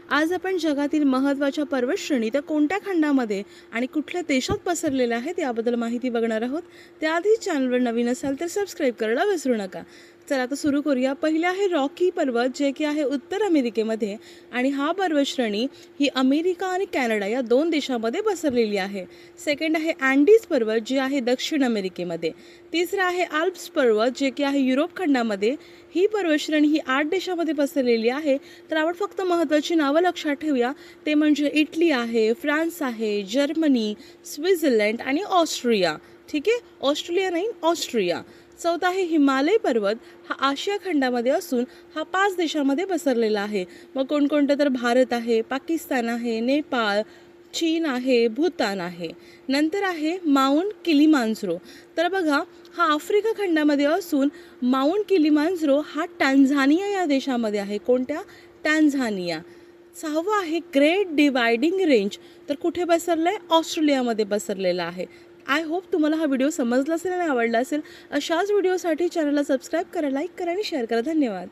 आज आपण जगातील महत्त्वाच्या पर्वतश्रेणी त्या कोणत्या खंडामध्ये आणि कुठल्या देशात पसरलेल्या आहेत याबद्दल माहिती बघणार आहोत। त्याआधी चॅनलवर नवीन असाल तर सबस्क्राईब करायला विसरू नका। चला आता सुरू करूया। पहिले आहे रॉकी पर्वत, जे की आहे उत्तर अमेरिकेमध्ये, आणि हा पर्वतश्रेणी ही अमेरिका आणि कॅनडा या दोन देशांमध्ये पसरलेली आहे। सेकंड आहे अँडीज पर्वत, जे आहे दक्षिण अमेरिकेमध्ये। तिसरा आहे आल्प्स पर्वत, जे की आहे युरोप खंडामध्ये। ही पर्वतश्रेणी ही 8 देशांमध्ये पसरलेली आहे। तर आपण फक्त महत्त्वाची नावं लक्षात ठेवूया, ते म्हणजे इटली आहे, फ्रान्स आहे, जर्मनी, स्वित्झर्लंड आणि ऑस्ट्रिया। ठीक आहे, ऑस्ट्रेलिया नाही, ऑस्ट्रिया। चौथा आहे हिमालय पर्वत, हा आशिया खंडामध्ये असून हा 5 देशांमध्ये पसरलेला आहे। मग कोणकोणते तर भारत आहे, पाकिस्तान आहे, नेपाळ, चीन आहे, भूतान आहे। नंतर आहे माउंट किलिमांजरो। तर बघा, हा आफ्रिका खंडामध्ये असून माउंट किलिमांजरो हा टांझानिया या देशामध्ये आहे। कोणत्या? टांझानिया। सहावा आहे ग्रेट डिवायडिंग रेंज, तर कुठे पसरलं आहे? ऑस्ट्रेलियामध्ये पसरलेला आहे। आय होप तुम्हाला हा व्हिडिओ समजला असेल आणि आवडला असेल। अशाच व्हिडिओसाठी चॅनलला सबस्क्राईब करा, लाईक करा आणि शेअर करा। धन्यवाद।